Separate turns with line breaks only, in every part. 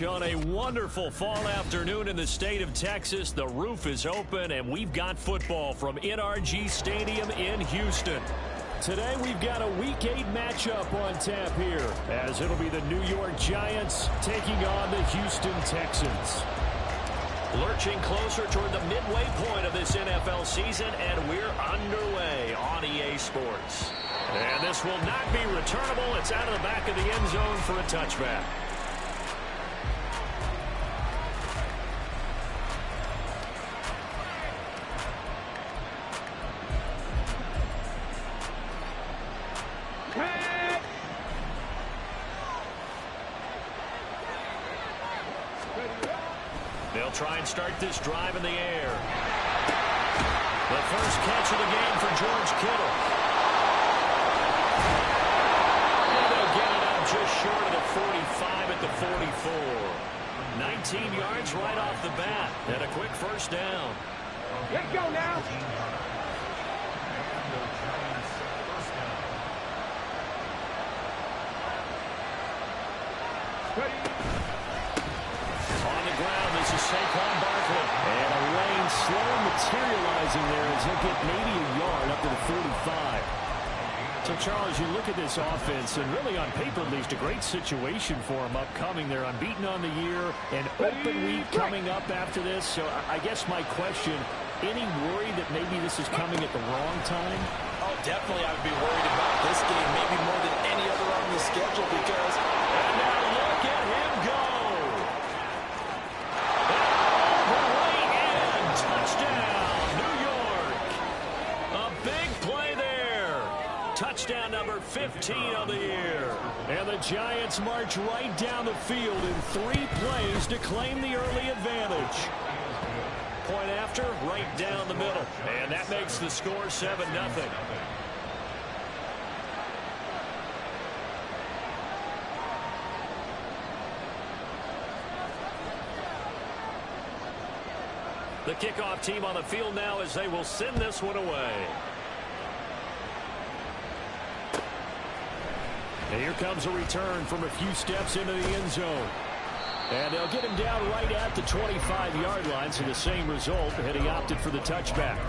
On a wonderful fall afternoon in the state of Texas, the roof is open, and we've got football from NRG Stadium in Houston. Today, we've got a Week 8 matchup on tap here, as it'll be the New York Giants taking on the Houston Texans. Lurching closer toward the midway point of this NFL season, and we're underway on EA Sports. And this will not be returnable. It's out of the back of the end zone for a touchback. They'll try and start this drive in the air. The first catch of the game for George Kittle. And they'll get it up just short of the 45 at the 44. 19 yards right off the bat and a quick first down.
Let's go now.
On the ground, this is Saquon Barkley. And a lane slow materializing there as he'll get maybe a yard up to the 45. So, Charles, you look at this offense, and really on paper, at least, a great situation for them upcoming. They're unbeaten on the year, an open week coming up after this. So I guess my question, any worry that maybe this is coming at the wrong time?
Oh, definitely I would be worried about this game, maybe more than any other on the schedule, because...
And now look at him go! And all the way in! Touchdown, New York! A big play there! Touchdown number 15 of the year. And the Giants march right down the field in 3 plays to claim the early advantage. Point after, right down the middle. And that makes the score 7-0. The kickoff team on the field now as they will send this one away. And here comes a return from a few steps into the end zone. And they'll get him down right at the 25-yard line, so the same result, and he opted for the touchback.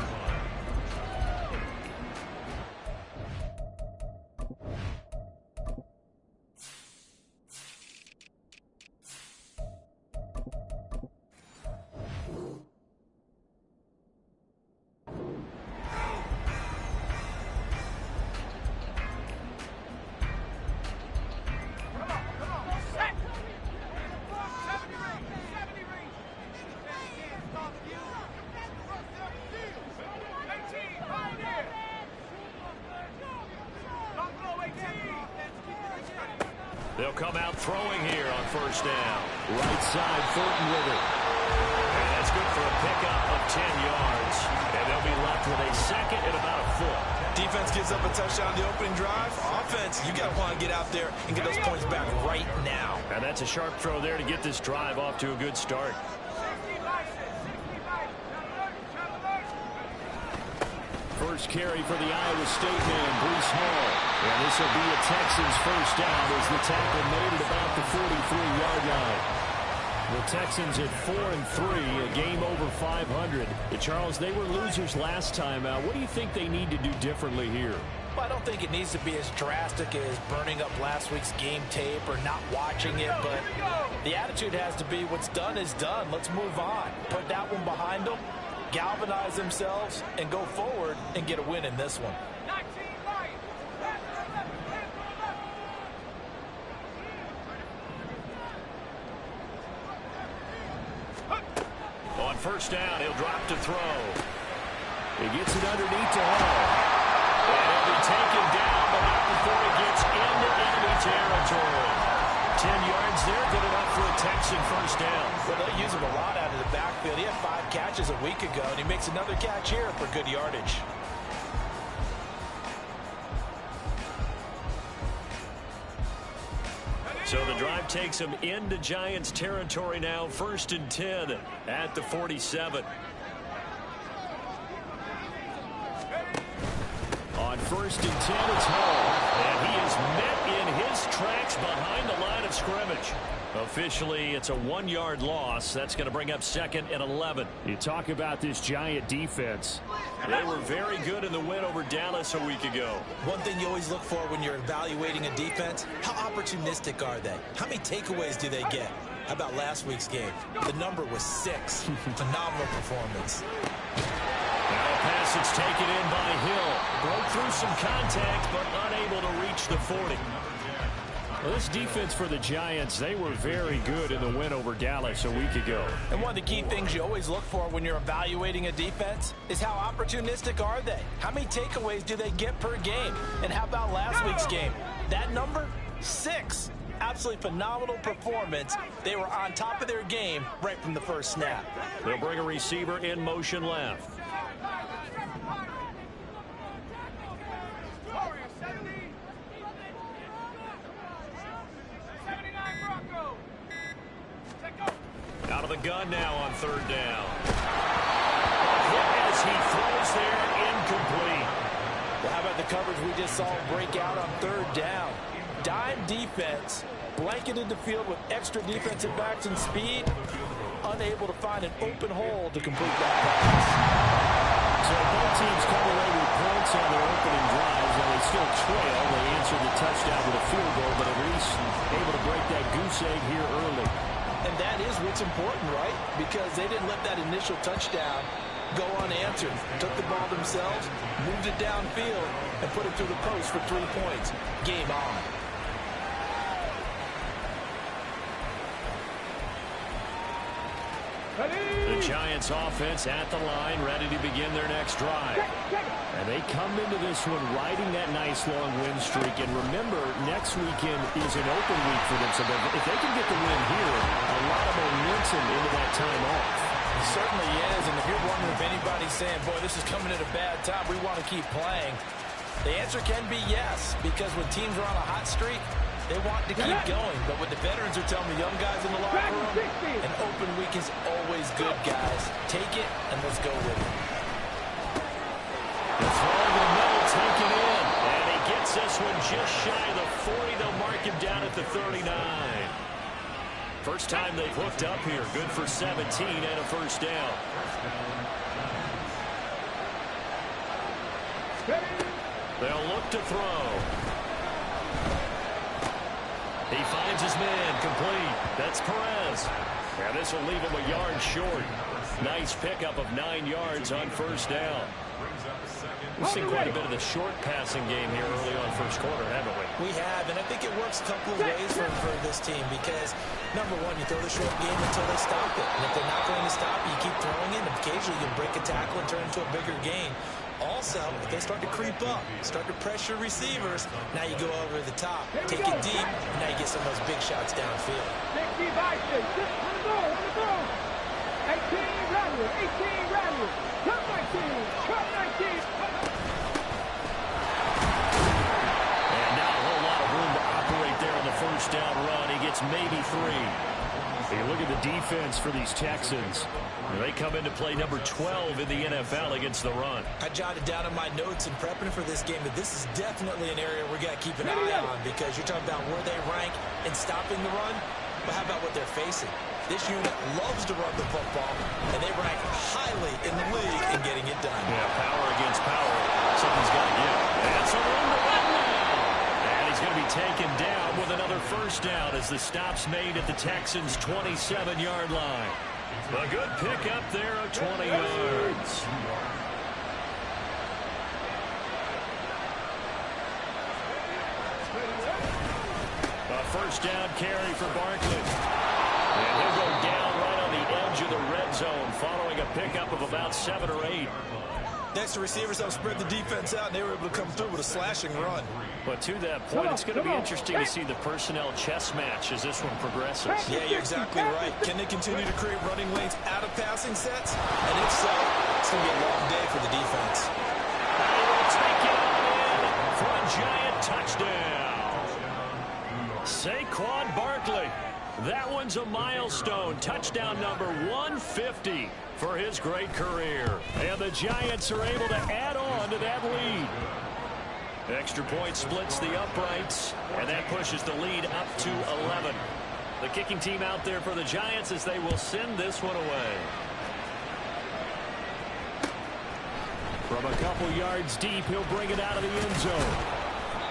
They'll come out throwing here on first down. Right side, Fulton with it. And that's good for a pickup of 10 yards. And they'll be left with a second and about a foot.
Defense gives up a touchdown on the opening drive. Offense, you got to want to get out there and get those points back right now.
And that's a sharp throw there to get this drive off to a good start. First carry for the Iowa State man, Breece Hall. And this will be a Texans first down as the tackle made at about the 43-yard line. The Texans at 4-3, a game over 500. Charles, they were losers last time out. What do you think they need to do differently here?
Well, I don't think it needs to be as drastic as burning up last week's game tape or not watching it, but the attitude has to be what's done is done. Let's move on. Put that one behind them, galvanize themselves, and go forward and get a win in this one.
On first down, he'll drop to throw. He gets it underneath to Hall. And he'll be taken down, but not before he gets into enemy territory. 10 yards there, good enough for a Texan first down.
Well, they use him a lot out of the backfield. He had 5 catches a week ago, and he makes another catch here for good yardage.
So the drive takes him into Giants territory now, 1st and 10 at the 47. On 1st and 10, it's Hall. And he is met in his tracks behind the line of scrimmage. Officially, it's a 1-yard loss. That's going to bring up 2nd and 11.
You talk about this Giant defense.
They were very good in the win over Dallas a week ago.
One thing you always look for when you're evaluating a defense, how opportunistic are they? How many takeaways do they get? How about last week's game? The number was 6. Phenomenal performance.
Now a pass that's taken in by Hill. Broke through some contact, but unable to reach the 40.
Well, this defense for the Giants, they were very good in the win over Dallas a week ago.
And one of the key things you always look for when you're evaluating a defense is how opportunistic are they? How many takeaways do they get per game? And how about last week's game? That number, 6. Absolutely phenomenal performance. They were on top of their game right from the first snap.
They'll bring a receiver in motion left. Out of the gun now on 3rd down. As he throws there, incomplete.
Well, how about the coverage we just saw break out on 3rd down? Dime defense, blanketed the field with extra defensive backs and speed, unable to find an open hole to complete that pass.
So both teams come away with points on their opening drives, and they still trail. They answered the touchdown with a field goal, but at least able to break that goose egg here early.
And that is what's important, right? Because they didn't let that initial touchdown go unanswered. Took the ball themselves, moved it downfield, and put it through the post for 3 points. Game on.
The Giants offense at the line, ready to begin their next drive.
And they come into this one riding that nice long win streak. And remember, next weekend is an open week for them. So if they can get the win here, a lot of momentum into that time off.
It certainly is. And if you're wondering if anybody's saying, boy, this is coming at a bad time, we want to keep playing, the answer can be yes. Because when teams are on a hot streak, they want to keep going. But what the veterans are telling the young guys in the locker room, an open week is always good, guys. Take it, and let's go with it.
The throw over the middle, taken in. And he gets this one just shy of the 40. They'll mark him down at the 39. First time they've hooked up here. Good for 17 and a first down. They'll look to throw. He finds his man, complete. That's Perez. And this will leave him a yard short. Nice pickup of 9 yards on first down. We've seen quite a bit of the short passing game here early on first quarter, haven't we?
We have, and I think it works a couple of ways for this team because, number one, you throw the short game until they stop it. And if they're not going to stop it, you keep throwing it, and occasionally you can break a tackle and turn it into a bigger gain. Also, if they start to creep up, start to pressure receivers, now you go over the top, take it deep, and now you get some of those big shots downfield.
18 rally, 18 rally, cut 19, cut 19.
And not a whole lot of room to operate there on the first down run. He gets maybe 3.
You look at the defense for these Texans.
They come into play number 12 in the NFL against the run.
I jotted down in my notes in prepping for this game that this is definitely an area we got to keep an eye on because you're talking about where they rank in stopping the run, but how about what they're facing? This unit loves to run the football, and they rank highly in the league in getting it done.
Yeah, power against power. Something's got to give. That's a run to run now. And he's going to be taken down with another first down as the stop's made at the Texans' 27-yard line. A good pickup there of 20 yards. A first down carry for Barkley. And he'll go down right on the edge of the red zone following a pickup of about 7 or 8.
Next, the receivers helped spread the defense out, and they were able to come through with a slashing run.
But to that point, it's going to be interesting to see the personnel chess match as this one progresses.
Yeah, you're exactly right. Can they continue to create running lanes out of passing sets? And if so, it's going to be a long day for the defense.
They will take it on in for a Giant touchdown. Saquon Barkley. That one's a milestone. Touchdown number 150 for his great career. And the Giants are able to add on to that lead. Extra point splits the uprights, and that pushes the lead up to 11. The kicking team out there for the Giants as they will send this one away. From a couple yards deep, he'll bring it out of the end zone.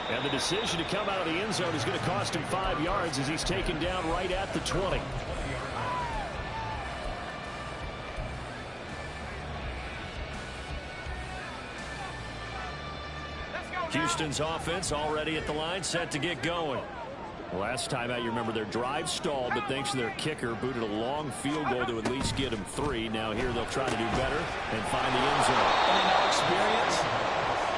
And the decision to come out of the end zone is going to cost him 5 yards as he's taken down right at the 20. Houston's offense already at the line, set to get going. Last time out, you remember their drive stalled, but thanks to their kicker, booted a long field goal to at least get them 3. Now here they'll try to do better and find the end zone.
And in our experience,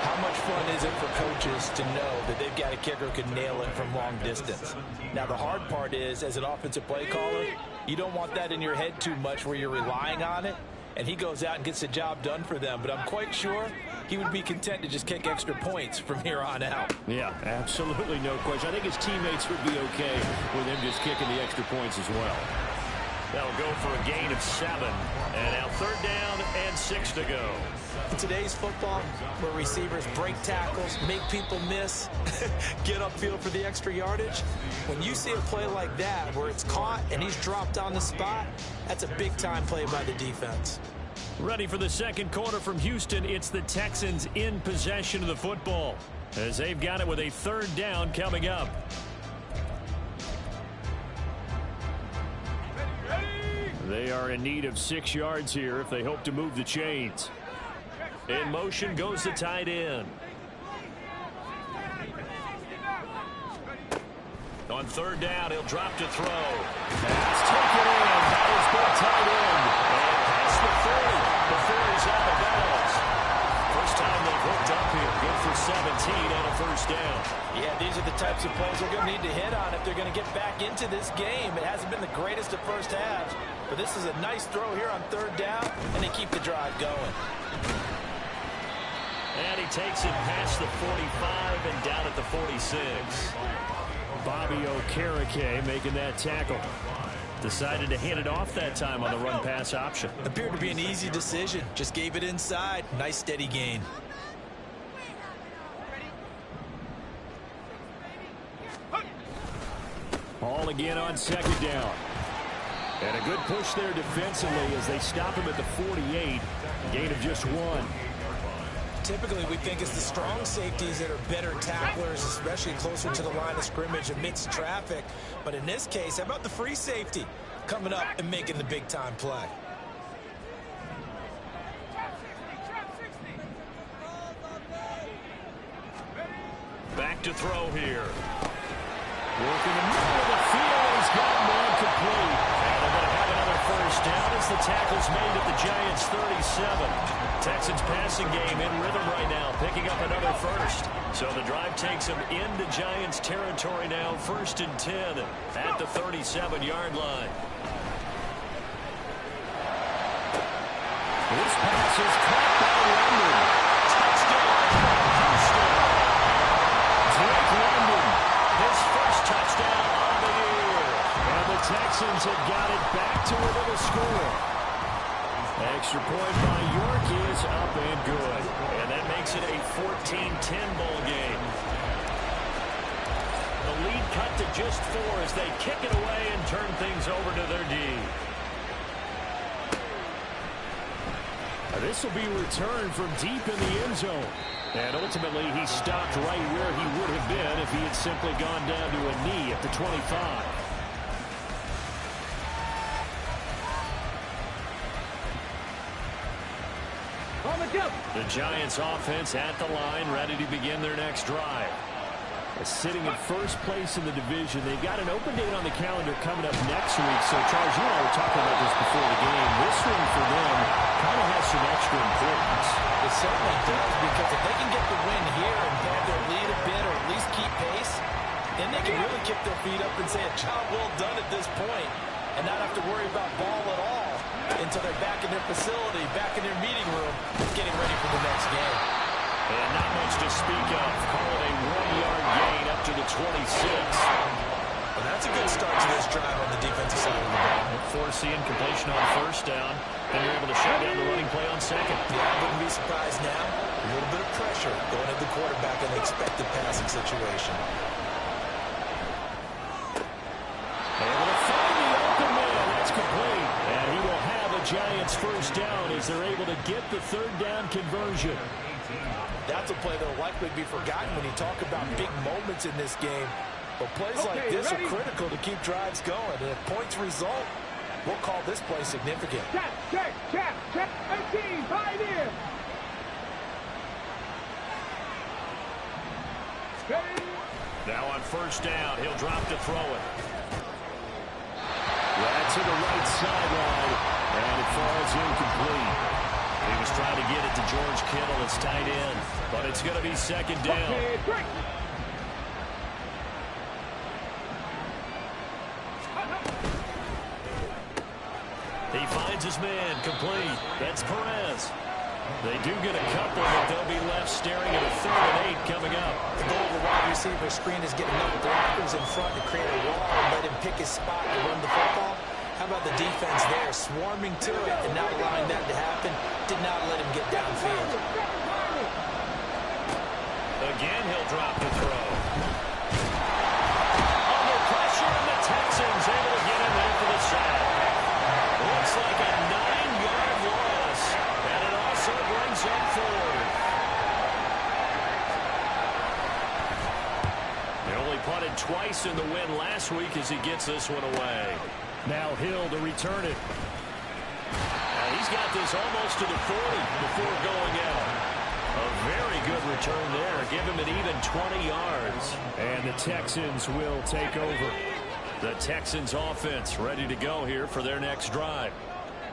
how much fun is it for coaches to know that they've got a kicker who can nail it from long distance? Now the hard part is, as an offensive play caller, you don't want that in your head too much where you're relying on it, and he goes out and gets the job done for them. But I'm quite sure he would be content to just kick extra points from here on out.
Yeah, absolutely no question. I think his teammates would be okay with him just kicking the extra points as well. That'll go for a gain of 7. And now 3rd down and 6 to go.
In today's football, where receivers break tackles, make people miss, get upfield for the extra yardage, when you see a play like that where it's caught and he's dropped on the spot, that's a big-time play by the defense.
Ready for the second quarter from Houston. It's the Texans in possession of the football as they've got it with a 3rd down coming up. They are in need of 6 yards here if they hope to move the chains. In motion goes the tight end. On 3rd down, he'll drop to throw. That's taken in. That is good tight end. And past the 30. The 40's out of bounds. First time they've hooked up here. Good for 17 and a 1st down.
Yeah, these are the types of plays they're going to need to hit on if they're going to get back into this game. It hasn't been the greatest of first halves, but this is a nice throw here on 3rd down, and they keep the drive going.
And he takes it past the 45 and down at the 46. Bobby Okereke making that tackle. Decided to hand it off that time on the run-pass option.
Appeared to be an easy decision. Just gave it inside. Nice steady gain.
Ball again on 2nd down. And a good push there defensively as they stop him at the 48. Gain of just 1.
Typically, we think it's the strong safeties that are better tacklers, especially closer to the line of scrimmage amidst traffic. But in this case, how about the free safety coming up and making the big-time play?
Back to throw here. Working the middle of the field. He's got him incomplete. And they're going to have another 1st down as the tackle's made at the Giants' 37. Texans passing game in rhythm right now, picking up another 1st. So the drive takes them into Giants territory now, 1st and 10 at the 37-yard line. This pass is caught by London. Touchdown, Houston. Drake London, his 1st touchdown on the year. And the Texans have got it back to within a score. Extra point by York is up and good. And that makes it a 14-10 ball game. The lead cut to just 4 as they kick it away and turn things over to their D. This will be returned from deep in the end zone. And ultimately, he stopped right where he would have been if he had simply gone down to a knee at the 25. The Giants offense at the line, ready to begin their next drive. Sitting in 1st place in the division. They've got an open date on the calendar coming up next week. So, Charles, you and I were talking about this before the game. This one for them kind of has some extra importance.
It certainly does, because if they can get the win here and pad their lead a bit or at least keep pace, then they can really kick their feet up and say a job well done at this point and not have to worry about ball at all until they're back in their facility, back in their meeting room, getting ready for the next game.
And not much to speak of. Call it a 1-yard gain up to the 26.
Well, that's a good start to this drive on the defensive side of the ball.
Forcing completion on 1st down. Then you're able to shut down the running play on 2nd.
Yeah, I wouldn't be surprised now. A little bit of pressure going at the quarterback in an expected passing situation.
Able to Giants first down as they're able to get the third down conversion.
That's a play that will likely be forgotten when you talk about big moments in this game. But plays like this are critical to keep drives going. And if points result, we'll call this play significant.
Check. 18, 5 in.
Now on first down, he'll drop to throw it. That's to the right sideline, and it falls incomplete. He was trying to get it to George Kittle, his tight end, but it's going to be second down. He finds his man, complete. That's Perez. They do get a couple, but they'll be left staring at a 3rd and 8 coming up.
The goal of the wide receiver screen is getting enough blockers in front to create a wall and let him pick his spot to run the football. How about the defense there, swarming to it and not allowing that to happen? Did not let him get downfield.
Again, he'll drop the throw. Under pressure, and the Texans able to get him there for the sack. Looks like a 9-yard loss, and it also brings up 4th. They only punted twice in the win last week as he gets this one away. Now Hill to return it. He's got this almost to the 40 before going out. A very good return there. Give him an even 20 yards. And the Texans will take over. The Texans offense ready to go here for their next drive.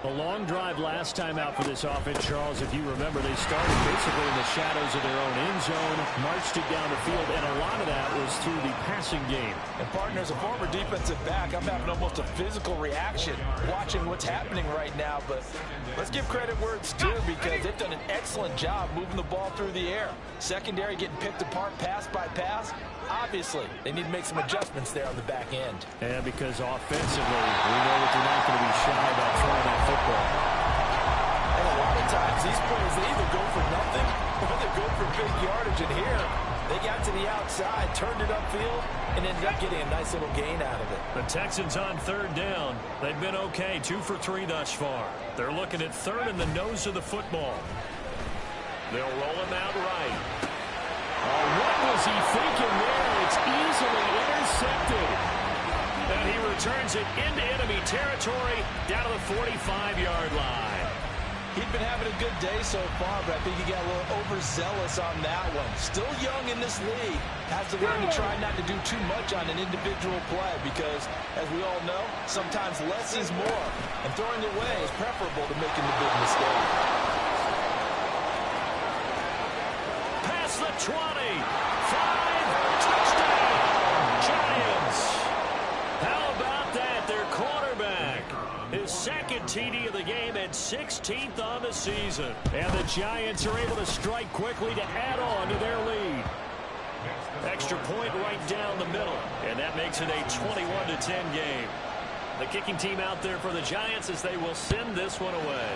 A long drive last time out for this offense, Charles. If you remember, they started basically in the shadows of their own end zone, marched it down the field, and a lot of that was through the passing game.
And partner, as a former defensive back, I'm having almost a physical reaction watching what's happening right now. But let's give credit where it's due, because they've done an excellent job moving the ball through the air. Secondary getting picked apart pass by pass. Obviously, they need to make some adjustments there on the back end.
And because offensively, we know that they're not going to be shy about throwing that football.
And a lot of times, these plays, they either go for nothing or they go for big yardage. And here, they got to the outside, turned it upfield, and ended up getting a nice little gain out of it.
The Texans on 3rd down. They've been okay, 2 for 3 thus far. They're looking at 3rd in the nose of the football. They'll roll him out right. Oh, what was he thinking there? It's easily intercepted. And he returns it into enemy territory down to the 45-yard line.
He'd been having a good day so far, but I think he got a little overzealous on that one. Still young in this league. Has to learn to try not to do too much on an individual play because, as we all know, sometimes less is more. And throwing away is preferable to making the big mistake.
Past the 20. 5. Touchdown. Giants. How about that? Their quarterback. His 2nd TD of the game and 16th on the season. And the Giants are able to strike quickly to add on to their lead. Extra point right down the middle. And that makes it a 21-10 game. The kicking team out there for the Giants as they will send this one away.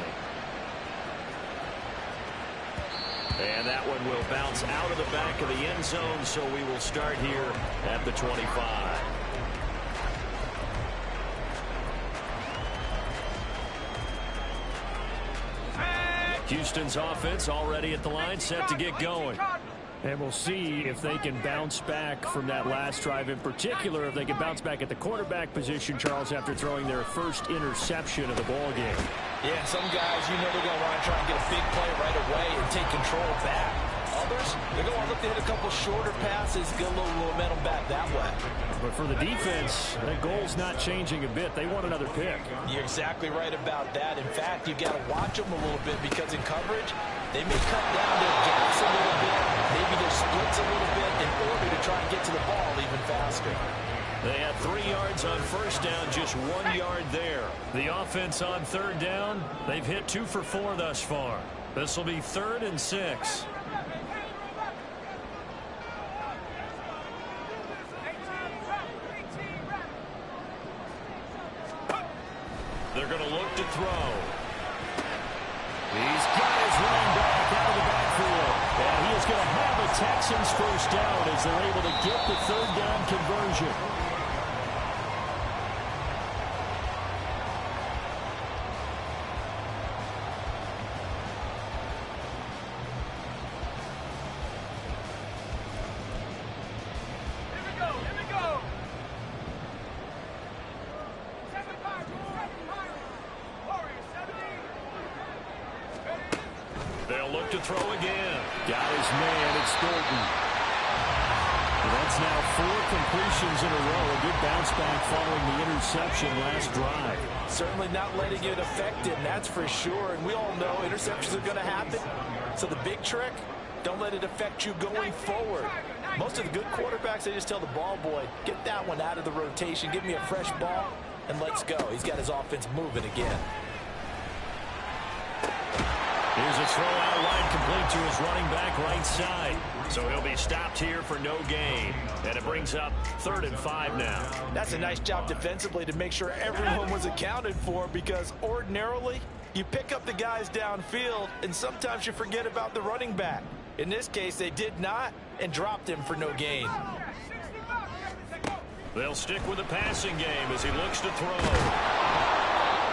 And that one will bounce out of the back of the end zone, so we will start here at the 25. Houston's offense already at the line, set to get going. And we'll see if they can bounce back from that last drive. In particular, if they can bounce back at the quarterback position, Charles, after throwing their first interception of the ball game.
Yeah, some guys, you know they're going to want to try and get a big play right away and take control back. Others, they're going to look to hit a couple shorter passes, get a little momentum back that way.
But for the defense, that goal's not changing a bit. They want another pick.
You're exactly right about that. In fact, you've got to watch them a little bit because in coverage, they may cut down their gaps a little bit, maybe their splits a little bit in order to try and get to the ball even faster.
They had 3 yards on first down, just 1 yard there. The offense on 3rd down, they've hit 2 for 4 thus far. This will be 3rd and 6. They're going to look to throw. He's got his running back out of the backfield. And he is going to have a Texans first down as they're able to get the 3rd down conversion. They'll look to throw again.
Got his man. It's Golden. And that's now 4 completions in a row. A good bounce back following the interception last drive.
Certainly not letting it affect him, that's for sure. And we all know interceptions are going to happen. So the big trick, don't let it affect you going forward. Most of the good quarterbacks, they just tell the ball boy, get that one out of the rotation, give me a fresh ball, and let's go. He's got his offense moving again.
Here's a throw out wide, complete to his running back right side. So he'll be stopped here for no gain. And it brings up 3rd and 5 now.
That's a nice job defensively to make sure everyone was accounted for, because ordinarily you pick up the guys downfield and sometimes you forget about the running back. In this case, they did not and dropped him for no gain.
They'll stick with the passing game as he looks to throw.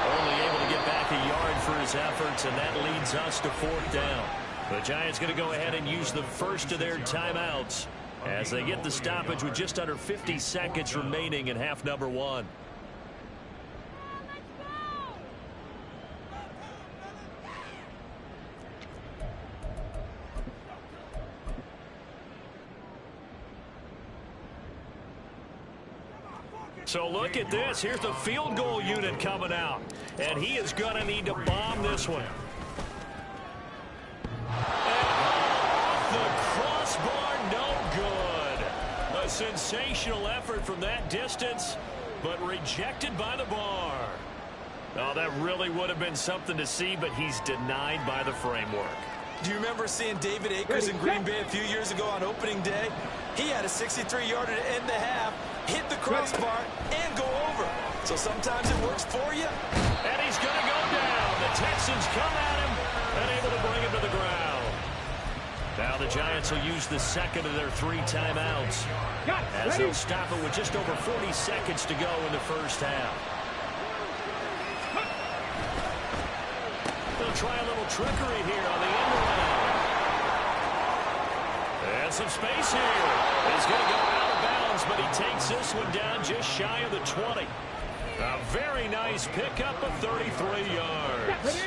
Only able to get back a yard for his efforts, and that leads us to 4th down. The Giants going to go ahead and use the first of their timeouts as they get the stoppage with just under 50 seconds remaining in half number 1. So look at this. Here's the field goal unit coming out. And he is going to need to bomb this one. And off the crossbar, no good. A sensational effort from that distance, but rejected by the bar. Oh, that really would have been something to see, but he's denied by the framework.
Do you remember seeing David Akers in Green Bay a few years ago on opening day? He had a 63-yarder to end the half, hit the crossbar, and go over. So sometimes it works for you.
And he's going to go down. The Texans come at him and able to bring him to the ground. Now the Giants will use the second of their 3 timeouts as they'll stop it with just over 40 seconds to go in the first half. They'll try a little trickery here on the end around. And some space here. He's going to go out of bounds, but he takes this one down just shy of the 20. A very nice pickup of 33 yards.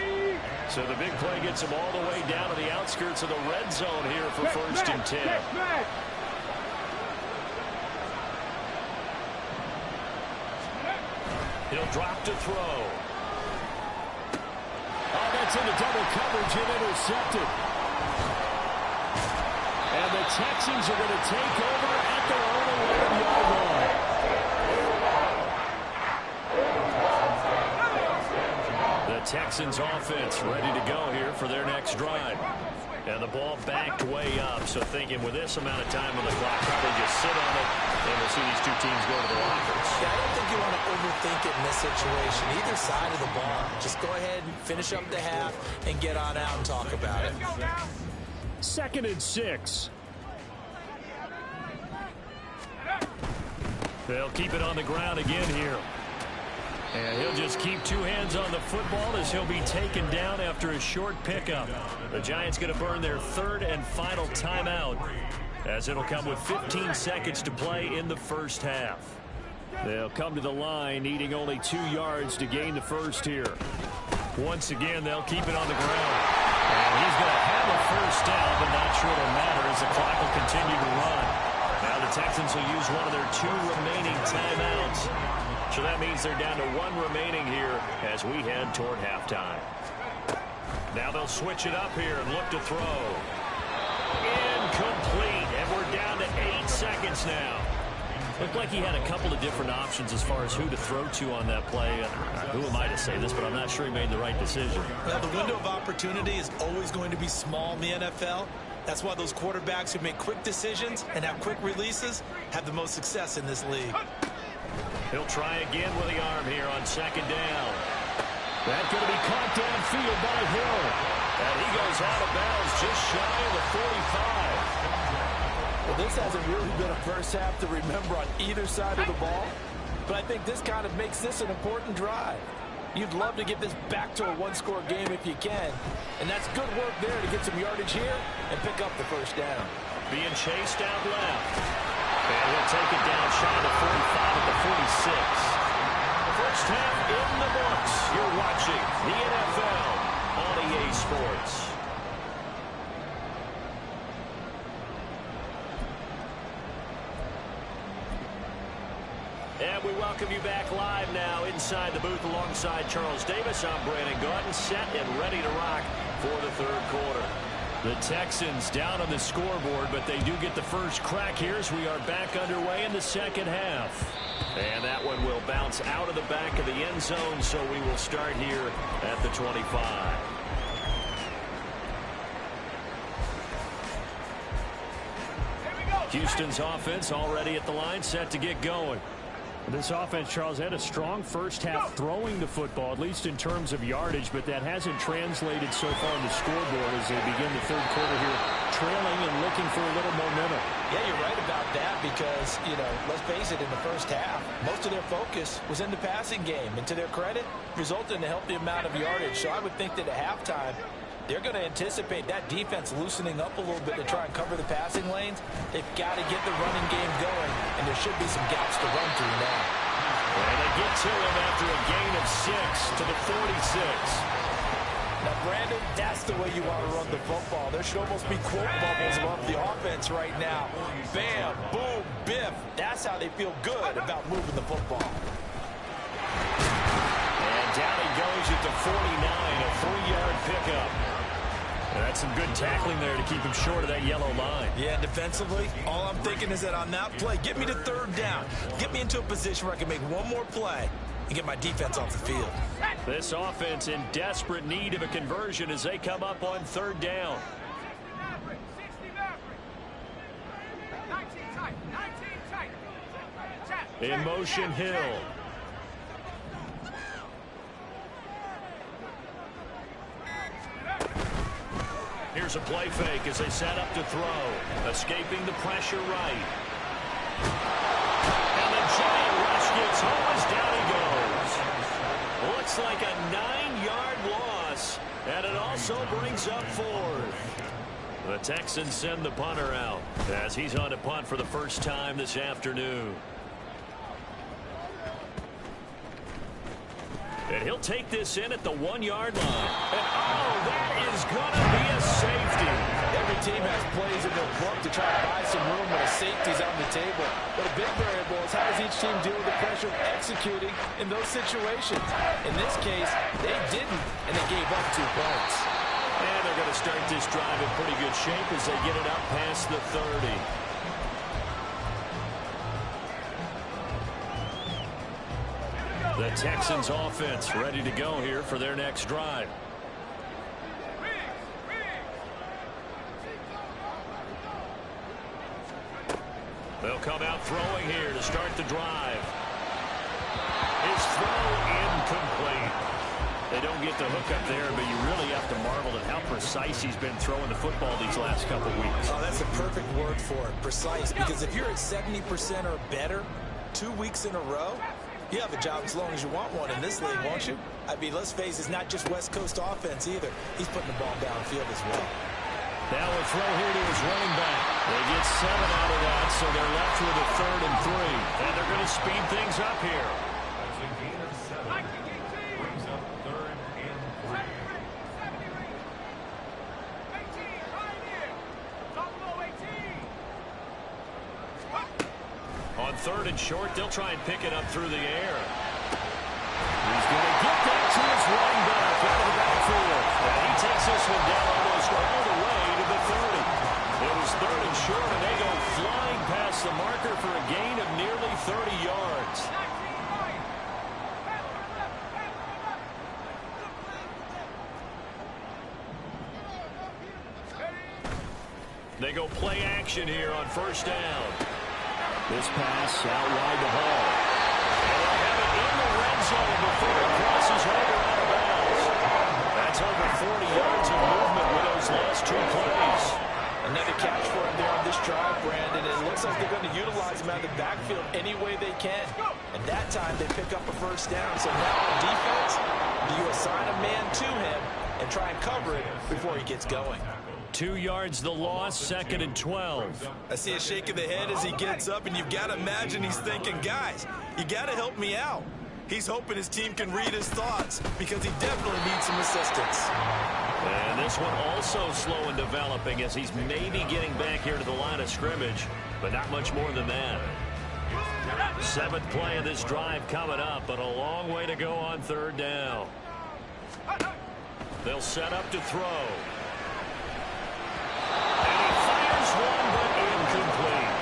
So the big play gets him all the way down to the outskirts of the red zone here for 1st and 10. He'll drop to throw.
Oh, that's into double coverage and intercepted. And the Texans are going to take over at their own 11-yard line.
The Texans offense ready to go here for their next drive. And the ball backed way up, so thinking with this amount of time on the clock, probably just sit on it, and we'll see these 2 teams go to the lockers.
Yeah, I don't think you want to overthink it in this situation. Either side of the ball. Just go ahead and finish up the half and get on out and talk about it.
2nd and 6.
They'll keep it on the ground again here. And he'll just keep 2 hands on the football as he'll be taken down after a short pickup. The Giants going to burn their 3rd and final timeout as it'll come with 15 seconds to play in the first half. They'll come to the line needing only 2 yards to gain the first here. Once again, they'll keep it on the ground. And he's going to have a first down, but not sure it'll matter as the clock will continue to run. Now the Texans will use one of their 2 remaining timeouts. So that means they're down to 1 remaining here as we head toward halftime. Now they'll switch it up here and look to throw. Incomplete, and we're down to 8 seconds now. Looked like he had a couple of different options as far as who to throw to on that play. Who am I to say this, but I'm not sure he made the right decision.
Well, the window of opportunity is always going to be small in the NFL. That's why those quarterbacks who make quick decisions and have quick releases have the most success in this league.
He'll try again with the arm here on 2nd down. That's going to be caught downfield by Hill. And he goes out of bounds just shy of the 45.
Well, this hasn't really been a first half to remember on either side of the ball. But I think this kind of makes this an important drive. You'd love to get this back to a 1-score game if you can. And that's good work there to get some yardage here and pick up the first down.
Being chased out left. And he'll take it down shy of the 45 at the 46. The first half in the books. You're watching the NFL on EA Sports. And we welcome you back live now inside the booth alongside Charles Davis. I'm Brandon Gaudin, set and ready to rock for the third quarter. The Texans down on the scoreboard, but they do get the first crack here as we are back underway in the second half. And that one will bounce out of the back of the end zone, so we will start here at the 25. Houston's offense already at the line, set to get going.
This offense, Charles, had a strong first half throwing the football, at least in terms of yardage, but that hasn't translated so far on the scoreboard as they begin the third quarter here, trailing and looking for a little momentum.
Yeah, you're right about that because, let's face it, in the first half, most of their focus was in the passing game. And to their credit, resulted in a healthy amount of yardage. So I would think that at halftime, they're going to anticipate that defense loosening up a little bit to try and cover the passing lanes. They've got to get the running game going, and there should be some gaps to run through now.
And they get to him after a gain of 6 to the 46.
Now, Brandon, that's the way you want to run the football. There should almost be quote bubbles above the offense right now. Bam, boom, biff. That's how they feel good about moving the football.
And down he goes at the 49, a 3-yard pickup. That's some good tackling there to keep him short of that yellow line.
Yeah, defensively, all I'm thinking is that on that play, get me to third down. Get me into a position where I can make one more play and get my defense off the field.
This offense in desperate need of a conversion as they come up on third down. In motion, Hill. Here's a play fake as they set up to throw. Escaping the pressure right. And the giant rush gets home as down he goes. Looks like a 9-yard loss. And it also brings up 4th. The Texans send the punter out as he's on to punt for the first time this afternoon. And he'll take this in at the 1-yard line. And oh, that is going to be a safety.
Every team has plays in their book to try to buy some room when a safety's on the table. But a big variable is how does each team deal with the pressure of executing in those situations. In this case, they didn't, and they gave up 2 points.
And they're going to start this drive in pretty good shape as they get it up past the 30. The Texans offense ready to go here for their next drive. They'll come out throwing here to start the drive. His throw incomplete. They don't get the hook up there, but you really have to marvel at how precise he's been throwing the football these last couple weeks.
Oh, that's a perfect word for it, precise, because if you're at 70% or better 2 weeks in a row, you have a job as long as you want one in this league, won't you? I mean, let's face it, it's not just West Coast offense either. He's putting the ball downfield as well.
Now a throw here to his running back. They get 7 out of that, so they're left with a 3rd and 3. And they're going to speed things up here.
Brings up 3rd and 3.
On 3rd and short, they'll try and pick it up through the air. He's going to get that to his running back out of the backfield. And he takes this one down almost all the way to the 30. It was 3rd and short, and they go flying past the marker for a gain of nearly 30 yards. They go play action here on 1st down.
This pass out wide to Hall.
And they have it in the red zone before it crosses over out of bounds. That's over 40 yards of movement with those last 2 plays.
Another catch for him there on this drive, Brandon. It looks like they're going to utilize him out of the backfield any way they can. And that time they pick up a 1st down. So now on defense, do you assign a man to him and try and cover it before he gets going?
2 yards the loss, 2nd and 12.
I see a shake of the head as he gets up, and you've got to imagine he's thinking, guys, you got to help me out. He's hoping his team can read his thoughts because he definitely needs some assistance.
And this one also slow in developing as he's maybe getting back here to the line of scrimmage, but not much more than that. Seventh play of this drive coming up, but a long way to go on third down. They'll set up to throw. And he fires one, but incomplete.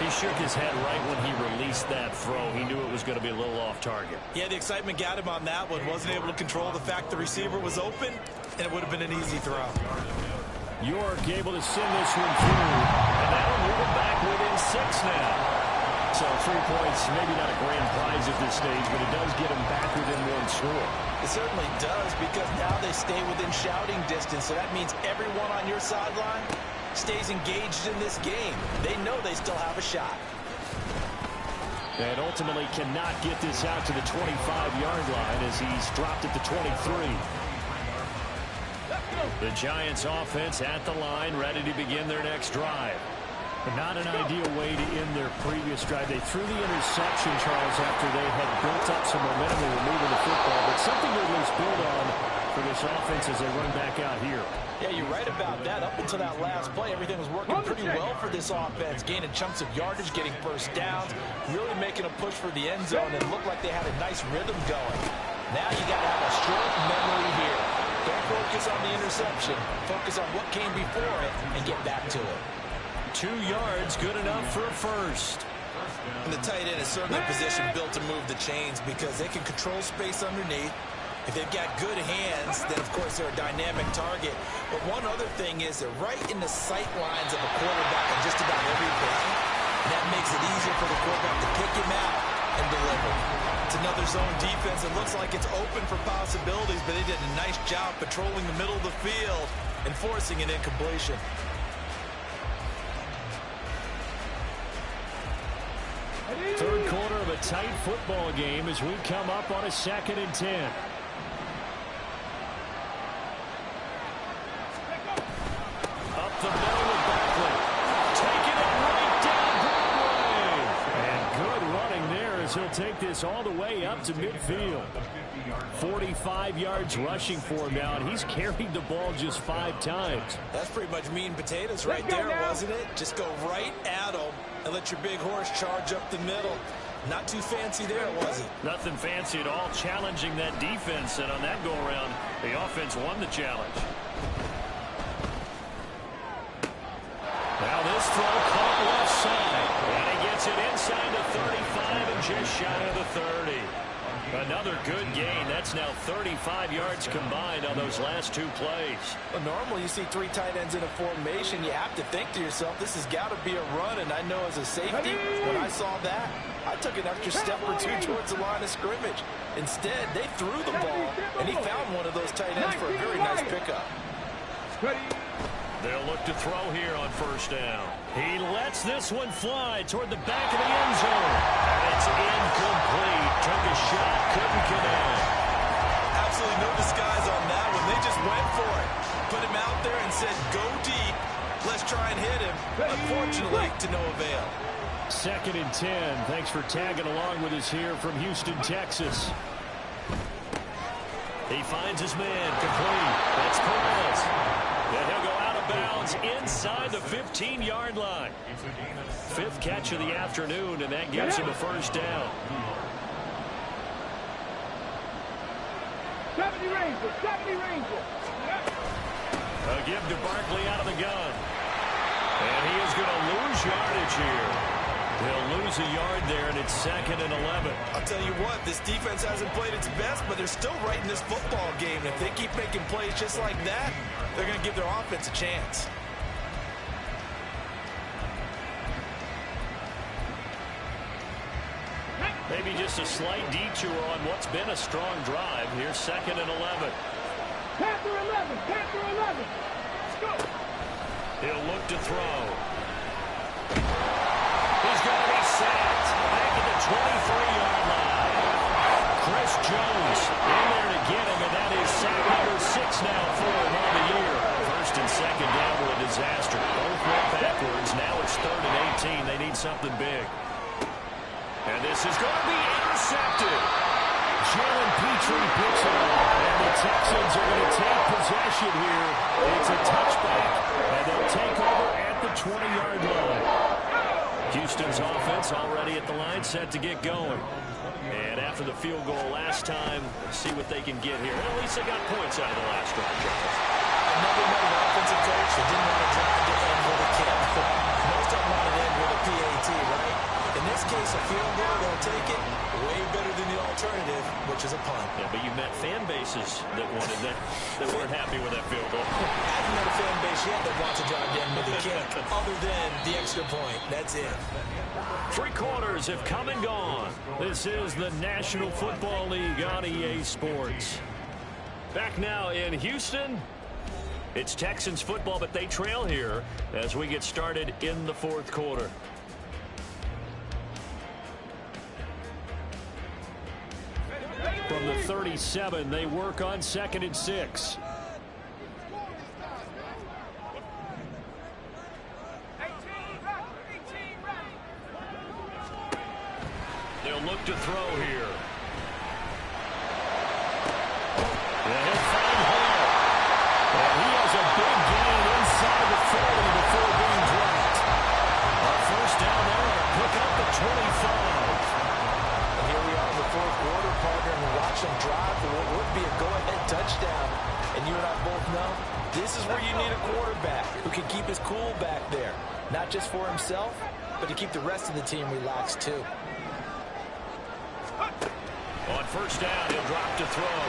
He shook his head right when he released that throw. He knew it was going to be a little off target.
Yeah, the excitement got him on that one. Wasn't able to control the fact the receiver was open, and it would have been an easy throw.
York able to send this one through, and that'll move him back within 6 now. So 3 points, maybe not a grand prize at this stage, but it does get him back within 1 score.
It certainly does, because now they stay within shouting distance, so that means everyone on your sideline stays engaged in this game. They know they still have a shot.
And ultimately cannot get this out to the 25-yard line as he's dropped at the 23. The Giants offense at the line, ready to begin their next drive. But not an ideal way to end their previous drive. They threw the interception, Charles, after they had built up some momentum and were moving the football. But something to at least build on for this offense as they run back out here.
Yeah, you're right about that. Up until that last play, everything was working pretty well for this offense. Gaining chunks of yardage, getting first downs, really making a push for the end zone, and looked like they had a nice rhythm going. Now you got to have a short memory here. Don't focus on the interception. Focus on what came before it and get back to it.
2 yards, good enough for a first.
And the tight end is certainly a position built to move the chains because they can control space underneath. If they've got good hands, then of course they're a dynamic target. But one other thing is they're right in the sight lines of a quarterback on just about every play. And that makes it easier for the quarterback to pick him out and deliver. It's another zone defense. It looks like it's open for possibilities, but they did a nice job patrolling the middle of the field and forcing an incompletion.
Third quarter of a tight football game as we come up on a 2nd and 10. Up the middle with Barkley. Taking it right down Broadway. And good running there as he'll take this all the way up to midfield. 45 yards rushing for him now, and he's carried the ball just 5 times.
That's pretty much meat and potatoes right there, wasn't it? Just go right at him and let your big horse charge up the middle. Not too fancy there, was it?
Nothing fancy at all, challenging that defense, and on that go-around, the offense won the challenge. Now this throw caught left side, and he gets it inside the 35 and just shy of the 30. Another good gain. That's now 35 yards combined on those last 2 plays.
Well, normally you see 3 tight ends in a formation. You have to think to yourself, this has got to be a run. And I know as a safety, when I saw that, I took an extra step or 2 towards the line of scrimmage. Instead, they threw the ball, and he found one of those tight ends for a very nice pickup.
They'll look to throw here on first down. He lets this one fly toward the back of the end zone. And it's incomplete. Took a shot, couldn't connect.
Absolutely no disguise on that one. They just went for it. Put him out there and said, go deep. Let's try and hit him. Unfortunately, to no avail.
2nd and 10. Thanks for tagging along with us here from Houston, Texas. He finds his man complete. That's Perez. And he'll go out of bounds inside the 15-yard line. 5th catch of the afternoon, and that gives him a first down.
70 Rangers, 70 Rangers.
A give to Barkley out of the gun. And he is going to lose yardage here. He'll lose a yard there, and it's 2nd and 11.
I'll tell you what, this defense hasn't played its best, but they're still right in this football game. If they keep making plays just like that, they're going to give their offense a chance.
Maybe just a slight detour on what's been a strong drive. Here's 2nd and 11.
Panther 11, Panther 11. Let's go.
He'll look to throw. He's going to be sacked back at the 23-yard line. Chris Jones in there to get him, and that is sack number 6 now for him on the year. 1st and 2nd down were a disaster. Both went backwards. Now it's 3rd and 18. They need something big. And this is going to be intercepted. Jalen Petrie picks it up, and the Texans are going to take possession here. It's a touchback, and they'll take over at the 20-yard line. Houston's offense already at the line, set to get going. And after the field goal last time, see what they can get here. At least they got points out of the last drive, Charles.
I never met an offensive coach that didn't want to drive to end with a kick. Most of them want to end with a PAT, right? In this case, a field goal, they'll take it. Way better than the alternative, which is a punt.
Yeah, but you met fan bases that wanted that weren't happy with that field goal.
I haven't met a fan base yet that wants to drive to end with a kick, other than the extra point. That's it.
3 quarters have come and gone. This is the National Football League on EA Sports. Back now in Houston. It's Texans football, but they trail here as we get started in the 4th quarter. From the 37, they work on 2nd and 6. They'll look to throw here. And he'll find Hall. And he has a big gain inside the 40 before being dropped. A first down there to pick up the 25.
And here we are in the 4th quarter, partner, and we watch them drive for what would be a go-ahead touchdown. And you and I both know this is where you need a quarterback who can keep his cool back there. Not just for himself, but to keep the rest of the team relaxed too.
On first down, he'll drop to throw.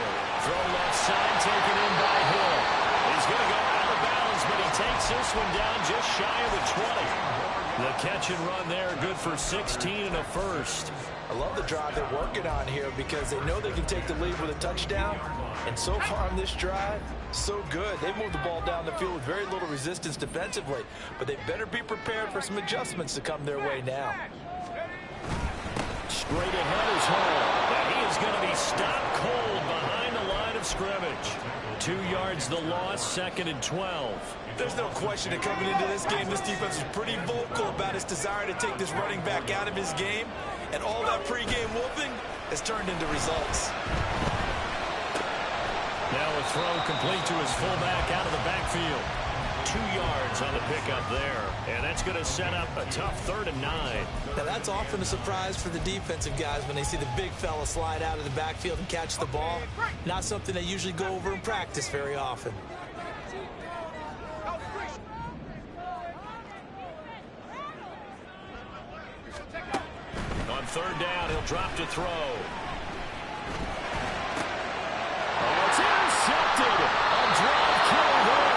Throw left side, taken in by Hill. He's going to go out of bounds, but he takes this one down just shy of the 20. The catch and run there, good for 16 and a first.
I love the drive they're working on here because they know they can take the lead with a touchdown. And so far on this drive, so good. They've moved the ball down the field with very little resistance defensively. But they better be prepared for some adjustments to come their way now.
Straight ahead is Hall. And he is going to be stopped cold behind the line of scrimmage. 2 yards the loss, 2nd and 12.
There's no question that coming into this game, this defense is pretty vocal about its desire to take this running back out of his game. And all that pregame whooping has turned into results.
Now a throw complete to his fullback out of the backfield. 2 yards on the pickup there. And that's going to set up a tough 3rd and 9.
Now that's often a surprise for the defensive guys when they see the big fella slide out of the backfield and catch the ball. Not something they usually go over in practice very often.
On 3rd down, he'll drop to throw. Oh, it's intercepted. A drive kill there.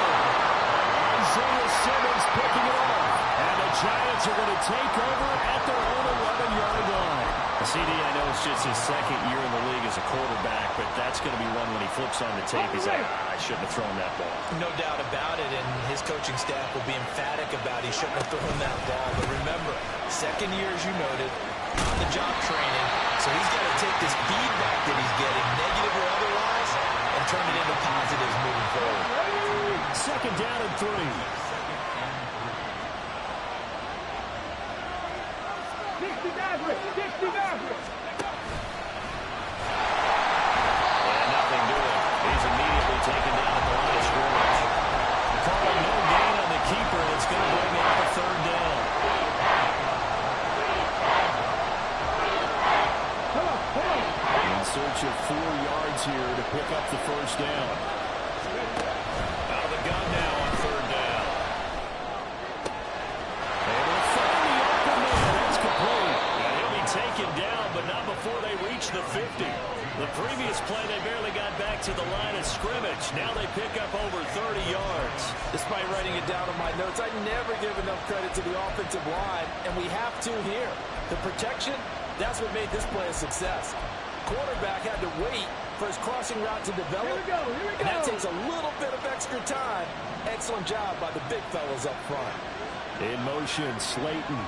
Isaiah Simmons picking it up. And the Giants are going to take over at their own 11-yard line. CD, I know it's just his 2nd year in the league as a quarterback, but that's going to be one when he flips on the tape. He's like, I shouldn't have thrown that ball.
No doubt about it, and his coaching staff will be emphatic about he shouldn't have thrown that ball. But remember, 2nd year, as you noted, on the job training, so he's got to take this feedback that he's getting, negative or otherwise, and turn it into positives moving forward.
2nd down and 3.
60 Maverick.
And nothing doing. He's immediately taken down at the line of scrimmage. Calling no gain on the keeper. It's going to bring up a 3rd down. In search of 4 yards here to pick up the 1st down. Out of the gun now on 3rd down. And we'll find the open man. That's complete. And he'll be taken down, but not before they reach the 50. The previous play, they barely got back to the line of scrimmage. Now they pick up over 30 yards.
Despite writing it down on my notes, I never give enough credit to the offensive line, and we have to here. The protection, that's what made this play a success. Quarterback had to wait for his crossing route to develop, and that takes a little bit of extra time. Excellent job by the big fellas up front.
In motion, Slayton.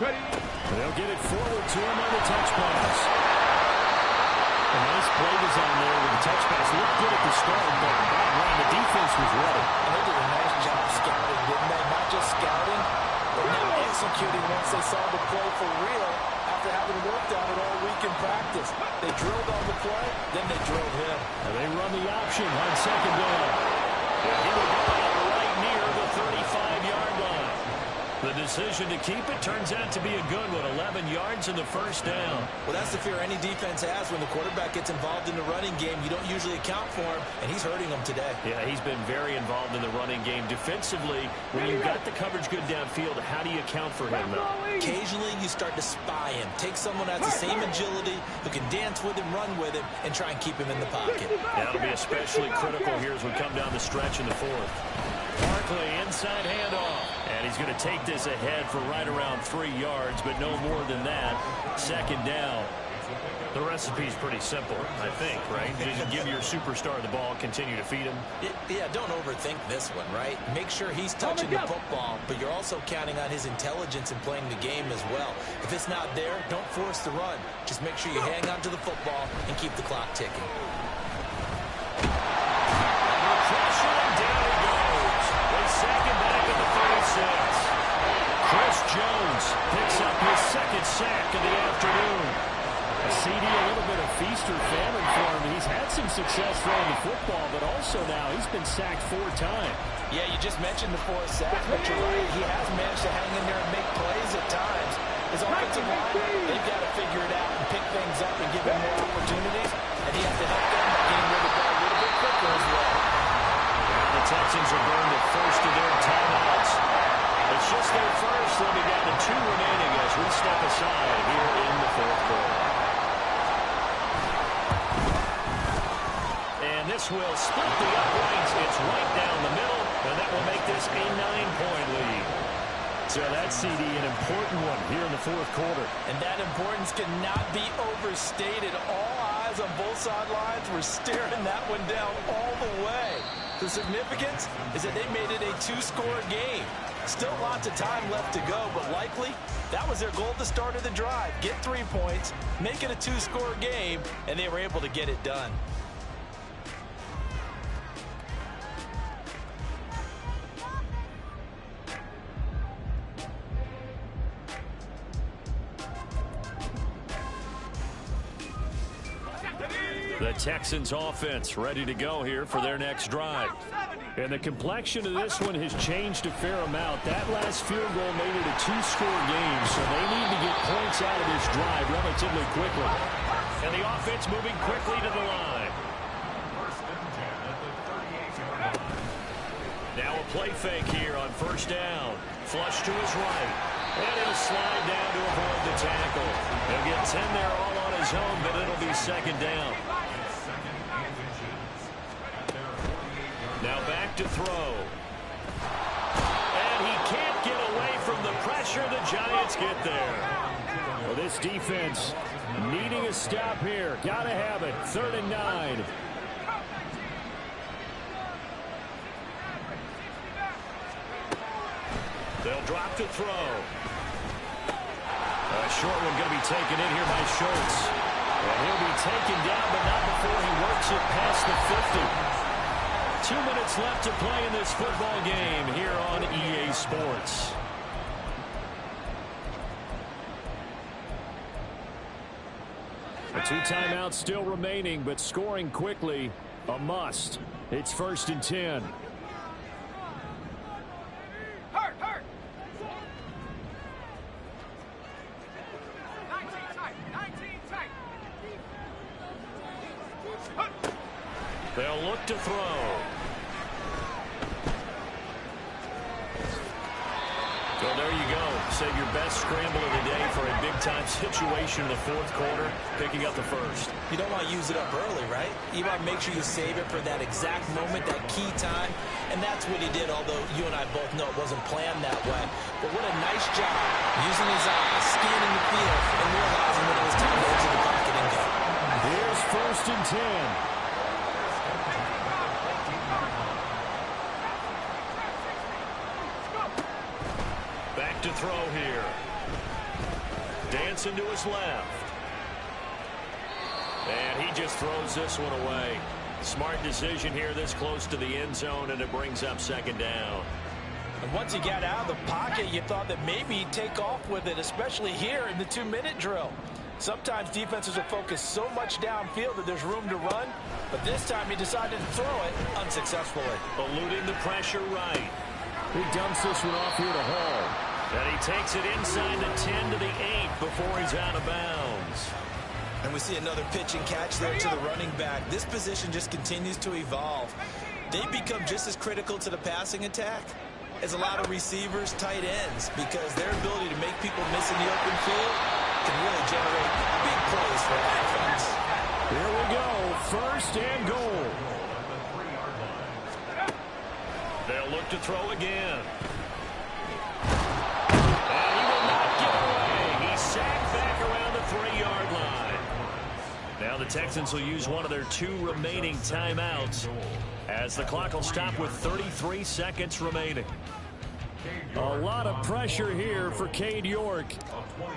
They'll get it forward to him on the touch pass. A nice play design there with the touch pass. Looked good at the start, but bottom line, the defense was ready.
And they did a nice job scouting, didn't they? Not just scouting, but now executing once they saw the play for real after having worked on it all week in practice. They drilled on the play, then they drilled him.
And they run the option on 2nd down. And he will go out right near the 35-yard line. The decision to keep it turns out to be a good one. 11 yards in the first down.
Well, that's the fear any defense has when the quarterback gets involved in the running game. You don't usually account for him, and he's hurting them today.
Yeah, he's been very involved in the running game. Defensively, when you've got the coverage good downfield, how do you account for him, though?
Occasionally, you start to spy him. Take someone who has the same agility, who can dance with him, run with him, and try and keep him in the pocket.
That'll be especially critical here as we come down the stretch in the fourth. Barkley, inside handoff. And he's going to take this ahead for right around 3 yards, but no more than that. Second down. The recipe's pretty simple, I think, right? You just give your superstar the ball, continue to feed him.
Yeah, don't overthink this one, right? Make sure he's touching the football, but you're also counting on his intelligence in playing the game as well. If it's not there, don't force the run. Just make sure you hang on to the football and keep the clock ticking.
Second back at the 36. Chris Jones picks up his second sack of the afternoon. A CD, a little bit of feast or famine for him. He's had some success throwing the football, but also now he's been sacked 4 times.
Yeah, you just mentioned the 4 sacks, but you're right. He has managed to hang in there and make plays at times. His offensive line, they've got to figure it out and pick things up and give him more opportunities. And he has to help them by getting rid of the ball a little bit quicker as well.
The Texans are going to first of their timeouts. It's just their first. They'll be down to 2 remaining as we step aside here in the fourth quarter. And this will split the uprights. It's right down the middle, and that will make this a 9-point lead. So that CD, an important one here in the fourth quarter.
And that importance cannot be overstated. All eyes on both sidelines were staring that one down all the way. The significance is that they made it a 2-score game. Still lots of time left to go, but likely that was their goal at the start of the drive. Get 3 points, make it a 2-score game, and they were able to get it done.
The Texans offense ready to go here for their next drive.
And the complexion of this one has changed a fair amount. That last field goal made it a 2-score game, so they need to get points out of this drive relatively quickly.
And the offense moving quickly to the line. Now a play fake here on first down. Flush to his right. And he'll slide down to avoid the tackle. He'll get 10 there all on his own, but it'll be second down. Now back to throw. And he can't get away from the pressure. The Giants get there.
Well, this defense needing a stop here. Got to have it. 3rd and 9.
They'll drop to throw. A short one going to be taken in here by Schultz. And he'll be taken down, but not before he works it past the 50. 2 minutes left to play in this football game here on EA Sports.
The 2 timeouts still remaining, but scoring quickly, a must. It's 1st and 10.
They'll look to throw. Well, there you go. Save your best scramble of the day for a big-time situation in the fourth quarter, picking up the first.
You don't want to use it up early, right? You want to make sure you save it for that exact moment, that key time, and that's what he did, although you and I both know it wasn't planned that way. But what a nice job using his eyes, scanning the field, and realizing when it was time to exit the pocket and go.
Here's 1st and 10.
Back to throw here. Dancing to his left. And he just throws this one away. Smart decision here this close to the end zone, and it brings up second down.
And once he got out of the pocket, you thought that maybe he'd take off with it, especially here in the 2-minute drill. Sometimes defenses will focus so much downfield that there's room to run, but this time he decided to throw it unsuccessfully.
Eluding the pressure right.
He dumps this one off here to Hall.
And he takes it inside the 10 to the 8 before he's out of bounds.
And we see another pitch and catch there to the running back. This position just continues to evolve. They become just as critical to the passing attack as a lot of receivers, tight ends, because their ability to make people miss in the open field can really generate big plays for offense.
Here we go, first and goal. They'll look to throw again. And he will not get away. He's sacked back around the 3-yard line. Now the Texans will use one of their 2 remaining timeouts as the clock will stop with 33 seconds remaining. A lot of pressure here for Cade York.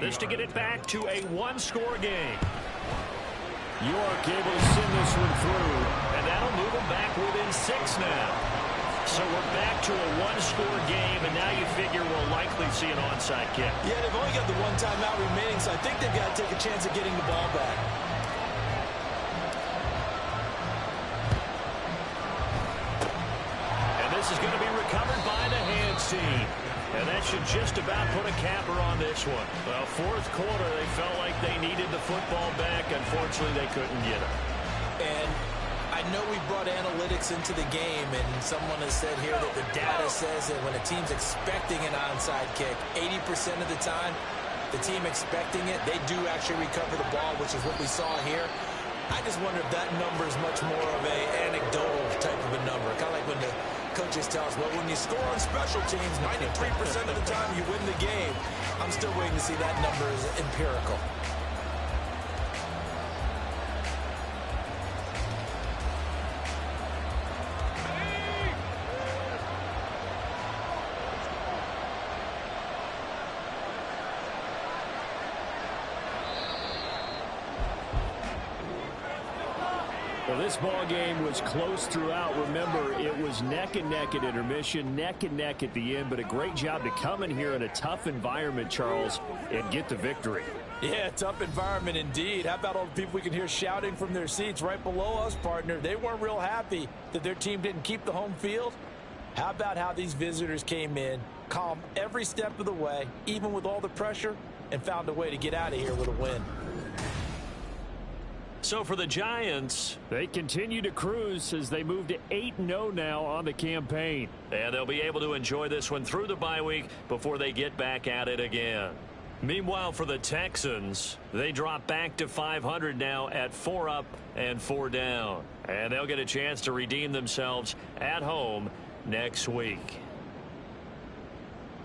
This to get it back to a 1-score game. York able to send this one through, and that'll move him back within 6 now. So we're back to a 1-score game, and now you figure we'll likely see an onside kick.
Yeah, they've only got the 1 timeout remaining, so I think they've got to take a chance at getting the ball back.
This is going to be recovered by the hands team. And that should just about put a capper on this one. Well, 4th quarter, they felt like they needed the football back. Unfortunately, they couldn't get it.
And I know we brought analytics into the game, and someone has said here that the data says that when a team's expecting an onside kick, 80% of the time, the team expecting it, they do actually recover the ball, which is what we saw here. I just wonder if that number is much more of an anecdotal type of a number. Kind of like when the coaches tell us, well, when you score on special teams, 93% of the time you win the game. I'm still waiting to see that number is empirical.
Well, this ball game was close throughout. Remember, it was neck and neck at intermission, neck and neck at the end, but a great job to come in here in a tough environment, Charles, and get the victory.
Yeah, tough environment indeed. How about all the people we can hear shouting from their seats right below us, partner? They weren't real happy that their team didn't keep the home field. How about how these visitors came in, calm every step of the way, even with all the pressure, and found a way to get out of here with a win.
So for the Giants, they continue to cruise as they move to 8-0 now on the campaign. And they'll be able to enjoy this one through the bye week before they get back at it again. Meanwhile, for the Texans, they drop back to 500 now at 4 up and 4 down. And they'll get a chance to redeem themselves at home next week.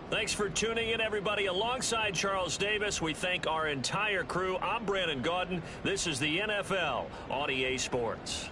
Thanks for tuning in, everybody. Alongside Charles Davis, we thank our entire crew. I'm Brandon Gaudin. This is the NFL on EA Sports.